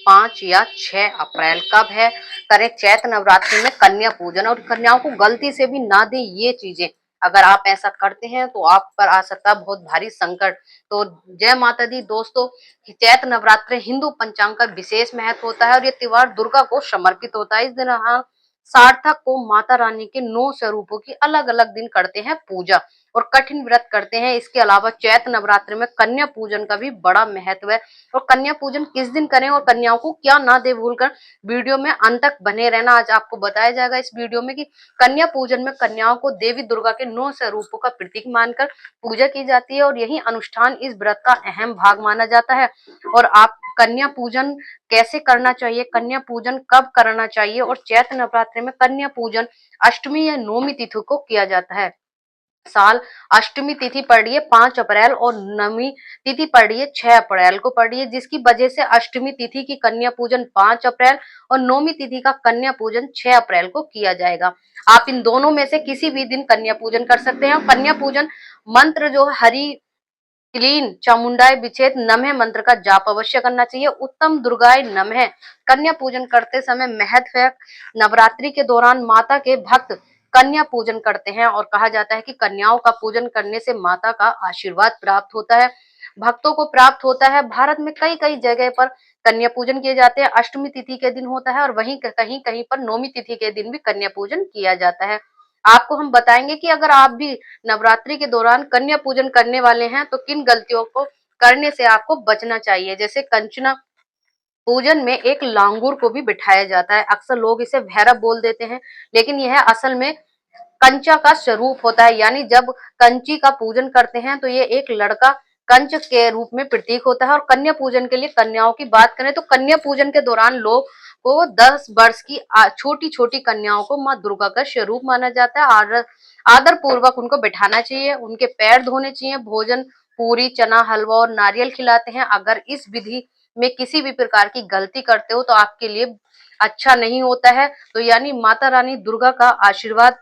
5 या 6 अप्रैल कब है, करें चैत्र नवरात्रि में कन्या पूजन। और कन्याओं को गलती से भी ना दे ये चीजें। अगर आप ऐसा करते हैं तो आप पर आ सकता है बहुत भारी संकट। तो जय माता दी दोस्तों। चैत्र नवरात्रि हिंदू पंचांग का विशेष महत्व होता है और ये त्योहार दुर्गा को समर्पित होता है। इस दिन सार्थक को माता रानी के 9 स्वरूपों की अलग अलग दिन करते हैं पूजा और कठिन व्रत करते हैं। इसके अलावा चैत्र नवरात्रि में कन्या पूजन का भी बड़ा महत्व है। और कन्या पूजन किस दिन करें और कन्याओं को क्या ना दे भूलकर वीडियो में अंत तक बने रहना। आज आपको बताया जाएगा इस वीडियो में कि कन्या पूजन में कन्याओं को देवी दुर्गा के 9 स्वरूपों का प्रतीक मानकर पूजा की जाती है और यही अनुष्ठान इस व्रत का अहम भाग माना जाता है। और आप कन्या पूजन कैसे करना चाहिए, कन्या पूजन कब करना चाहिए और चैत्र नवरात्रि में कन्या पूजन अष्टमी या नवमी तिथि को किया जाता है। साल अष्टमी तिथि पड़ रही है 5 अप्रैल और नवमी तिथि पड़ रही है 6 अप्रैल को पड़ रही है, जिसकी वजह से अष्टमी तिथि की कन्या पूजन 5 अप्रैल और नवमी तिथि का कन्या पूजन 6 अप्रैल को किया जाएगा। आप इन दोनों में से किसी भी दिन कन्या पूजन कर सकते हैं। कन्या पूजन मंत्र जो है हरि क्लीन चामुंडाय विच्छेद नमः मंत्र का जाप अवश्य करना चाहिए। उत्तम दुर्गाय नमः कन्या पूजन करते समय महत्व है। नवरात्रि के दौरान माता के भक्त कन्या पूजन करते हैं और कहा जाता है कि कन्याओं का पूजन करने से माता का आशीर्वाद प्राप्त होता है, भक्तों को प्राप्त होता है। भारत में कई कई जगह पर कन्या पूजन किए जाते हैं। अष्टमी तिथि के दिन होता है और वहीं कहीं कहीं पर नौमी तिथि के दिन भी कन्या पूजन किया जाता है। आपको हम बताएंगे कि अगर आप भी नवरात्रि के दौरान कन्या पूजन करने वाले हैं तो किन गलतियों को करने से आपको बचना चाहिए। जैसे कंचना पूजन में एक लांगुर को भी बिठाया जाता है। अक्सर लोग इसे भैरव बोल देते हैं, लेकिन यह असल में कंचा का स्वरूप होता है। यानी जब कंची का पूजन करते हैं तो ये एक लड़का कंच के रूप में प्रतीक होता है। और कन्या पूजन के लिए कन्याओं की बात करें तो कन्या पूजन के दौरान लोग को 10 वर्ष की छोटी छोटी कन्याओं को माँ दुर्गा का स्वरूप माना जाता है। आदर पूर्वक उनको बिठाना चाहिए, उनके पैर धोने चाहिए, भोजन पूरी चना हलवा और नारियल खिलाते हैं। अगर इस विधि में किसी भी प्रकार की गलती करते हो तो आपके लिए अच्छा नहीं होता है। तो यानी माता रानी दुर्गा का आशीर्वाद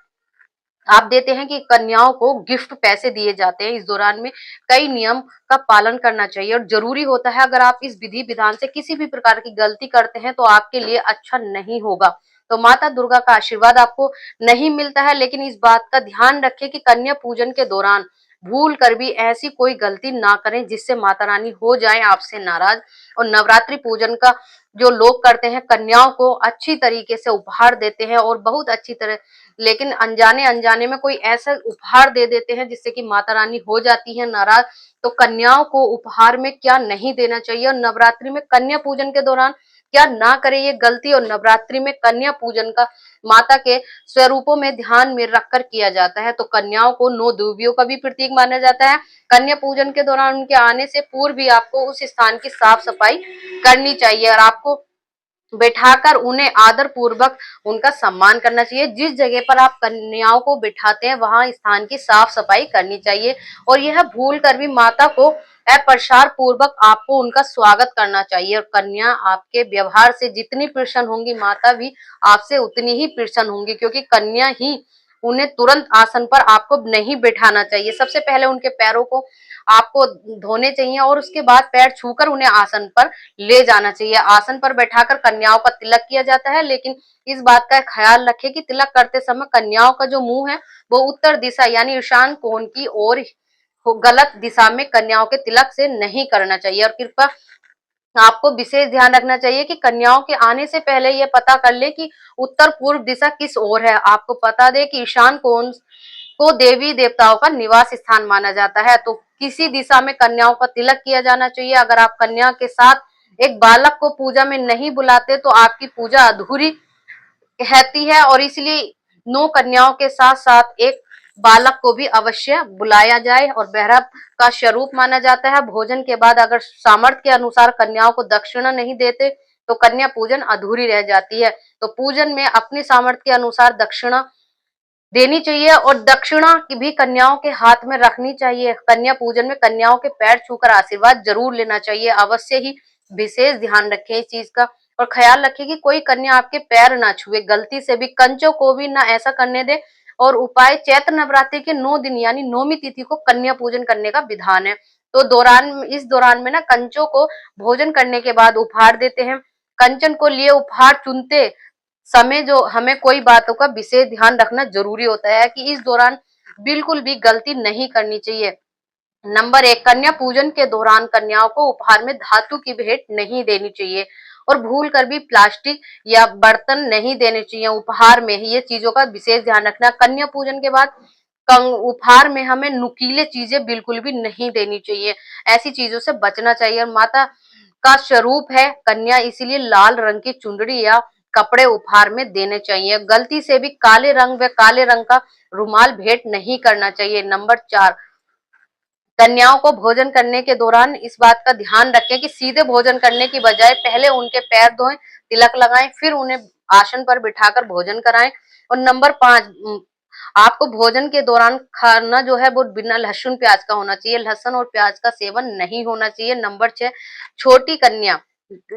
आप देते हैं कि कन्याओं को गिफ्ट पैसे दिए जाते हैं। इस दौरान में कई नियम का पालन करना चाहिए और जरूरी होता है। अगर आप इस विधि विधान से किसी भी प्रकार की गलती करते हैं तो आपके लिए अच्छा नहीं होगा। तो माता दुर्गा का आशीर्वाद आपको नहीं मिलता है। लेकिन इस बात का ध्यान रखें कि कन्या पूजन के दौरान भूल कर भी ऐसी कोई गलती ना करें जिससे माता रानी हो जाए आपसे नाराज। और नवरात्रि पूजन का जो लोग करते हैं कन्याओं को अच्छी तरीके से उपहार देते हैं और बहुत अच्छी तरह, लेकिन अनजाने अनजाने में कोई ऐसा उपहार दे देते हैं जिससे कि माता रानी हो जाती है नाराज। तो कन्याओं को उपहार में क्या नहीं देना चाहिए और नवरात्रि में कन्या पूजन के दौरान क्या ना करे ये गलती। और नवरात्रि में कन्या पूजन का माता के स्वरूपों में ध्यान में रखकर किया जाता है। तो कन्याओं को 9 देवियों का भी प्रतीक माना जाता है। कन्या पूजन के दौरान उनके आने से पूर्व भी आपको उस स्थान की साफ सफाई करनी चाहिए और आपको बिठाकर उन्हें आदर पूर्वक उनका सम्मान करना चाहिए। जिस जगह पर आप कन्याओं को बिठाते हैं वहां स्थान की साफ सफाई करनी चाहिए और यह भूल कर भी माता को अप्रसार पूर्वक आपको उनका स्वागत करना चाहिए। और कन्या आपके व्यवहार से जितनी प्रसन्न होंगी माता भी आपसे उतनी ही प्रसन्न होंगी, क्योंकि कन्या ही उन्हें तुरंत आसन पर आपको नहीं बिठाना चाहिए। सबसे पहले उनके पैरों को आपको धोने चाहिए और उसके बाद पैर छूकर उन्हें आसन पर ले जाना चाहिए। आसन पर बैठाकर कन्याओं का तिलक किया जाता है, लेकिन इस बात का ख्याल रखें कि तिलक करते समय कन्याओं का जो मुंह है वो उत्तर दिशा यानी ईशान कोण की ओर गलत दिशा में कन्याओं के तिलक से नहीं करना चाहिए। और कृपया आपको विशेष ध्यान रखना चाहिए कि कन्याओं के आने से पहले यह पता कर ले कि उत्तर पूर्व दिशा किस ओर है। आपको बता दें कि ईशान कोण को देवी देवताओं का निवास स्थान माना जाता है। तो किसी दिशा में कन्याओं का तिलक किया जाना चाहिए। अगर आप कन्या के साथ एक बालक को पूजा में नहीं बुलाते तो आपकी पूजा अधूरी कहती है और इसलिए 9 कन्याओं के साथ साथ एक बालक को भी अवश्य बुलाया जाए और बहरा का स्वरूप माना जाता है। भोजन के बाद अगर सामर्थ्य के अनुसार कन्याओं को दक्षिणा नहीं देते तो कन्या पूजन अधूरी रह जाती है। तो पूजन में अपनी सामर्थ्य के अनुसार दक्षिणा देनी चाहिए और दक्षिणा की भी कन्याओं के हाथ में रखनी चाहिए। कन्या पूजन में कन्याओं के पैर छूकर आशीर्वाद जरूर लेना चाहिए। अवश्य ही विशेष ध्यान रखें इस चीज का और ख्याल रखें कि कोई कन्या आपके पैर ना छुए, गलती से भी कंचों को भी ना ऐसा करने दे। और उपाय चैत्र नवरात्रि के 9 दिन यानी नौमी तिथि को कन्या पूजन करने का विधान है। तो इस दौरान में ना कंचों को भोजन करने के बाद उपहार देते हैं। कंचन को लिए उपहार चुनते समय जो हमें कोई बातों का विशेष ध्यान रखना जरूरी होता है कि इस दौरान बिल्कुल भी गलती नहीं करनी चाहिए। नंबर 1, कन्या पूजन के दौरान कन्याओं को उपहार में धातु की भेंट नहीं देनी चाहिए और भूल कर भी प्लास्टिक या बर्तन नहीं देने चाहिए उपहार में। ये चीजों का विशेष ध्यान रखना। कन्या पूजन के बाद उपहार में हमें नुकीले चीजें बिल्कुल भी नहीं देनी चाहिए, ऐसी चीजों से बचना चाहिए। और माता का स्वरूप है कन्या, इसीलिए लाल रंग की चुनरी या कपड़े उपहार में देने चाहिए। गलती से भी काले रंग व काले रंग का रुमाल भेंट नहीं करना चाहिए। नंबर 4, कन्याओं को भोजन करने के दौरान इस बात का ध्यान रखें कि सीधे भोजन करने की बजाय पहले उनके पैर धोएं, तिलक लगाएं, फिर उन्हें आसन पर बिठाकर भोजन कराएं। और नंबर 5, आपको भोजन के दौरान खाना जो है वो बिना लहसुन प्याज का होना चाहिए, लहसुन और प्याज का सेवन नहीं होना चाहिए। नंबर 6, छोटी कन्या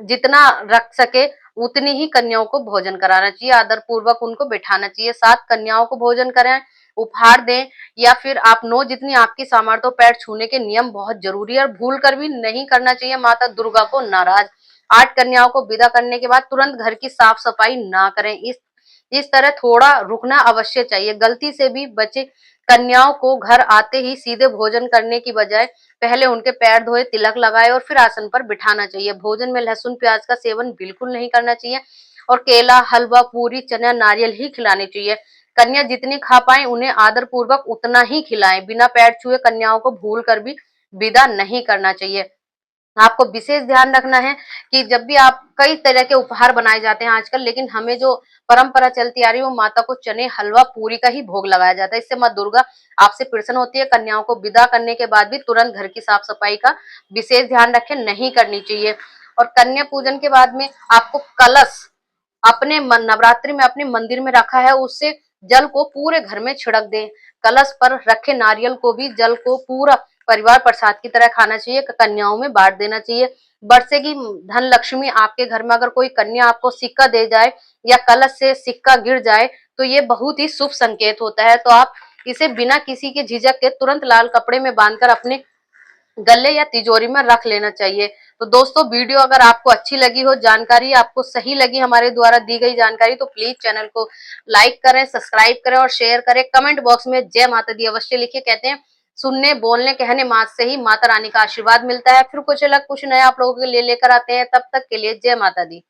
जितना रख सके उतनी ही कन्याओं को भोजन कराना चाहिए, आदर पूर्वक उनको बिठाना चाहिए। 7, कन्याओं को भोजन कराएं, उपहार दें या फिर आप नो जितनी आपकी सामर्थ्य हो पैर छूने के नियम बहुत जरूरी है और भूल कर भी नहीं करना चाहिए माता दुर्गा को नाराज। 8, कन्याओं को विदा करने के बाद तुरंत घर की साफ सफाई ना करें, इस तरह थोड़ा रुकना अवश्य चाहिए। गलती से भी बचे कन्याओं को घर आते ही सीधे भोजन करने की बजाय पहले उनके पैर धोए, तिलक लगाए और फिर आसन पर बिठाना चाहिए। भोजन में लहसुन प्याज का सेवन बिल्कुल नहीं करना चाहिए और केला, हलवा, पूरी, चना, नारियल ही खिलाने चाहिए। कन्या जितनी खा पाए उन्हें आदर पूर्वक उतना ही खिलाएं। बिना पैर छुए कन्याओं को भूल कर भी विदा नहीं करना चाहिए। आपको विशेष ध्यान रखना है कि जब भी आप कई तरह के उपहार बनाए जाते हैं आजकल, लेकिन हमें जो परंपरा चलती आ रही है वो माता को चने, हलवा, पूरी का ही भोग लगाया जाता है। इससे माँ दुर्गा आपसे प्रसन्न होती है। कन्याओं को विदा करने के बाद भी तुरंत घर की साफ सफाई का विशेष ध्यान रखें, नहीं करनी चाहिए। और कन्या पूजन के बाद में आपको कलश अपने नवरात्रि में अपने मंदिर में रखा है उससे जल को पूरे घर में छिड़क दें। कलश पर रखे नारियल को भी जल को पूरा परिवार प्रसाद की तरह खाना चाहिए, कन्याओं में बांट देना चाहिए। बरसेगी धन लक्ष्मी आपके घर में। अगर कोई कन्या आपको सिक्का दे जाए या कलश से सिक्का गिर जाए तो ये बहुत ही शुभ संकेत होता है, तो आप इसे बिना किसी के झिझक के तुरंत लाल कपड़े में बांधकर अपने गले या तिजोरी में रख लेना चाहिए। तो दोस्तों वीडियो अगर आपको अच्छी लगी हो, जानकारी आपको सही लगी हमारे द्वारा दी गई जानकारी, तो प्लीज चैनल को लाइक करें, सब्सक्राइब करें और शेयर करें। कमेंट बॉक्स में जय माता दी अवश्य लिखिए। कहते हैं सुनने, बोलने, कहने मात्र से ही माता रानी का आशीर्वाद मिलता है। फिर कुछ अलग कुछ नया आप लोगों के लिए लेकर आते हैं, तब तक के लिए जय माता दी।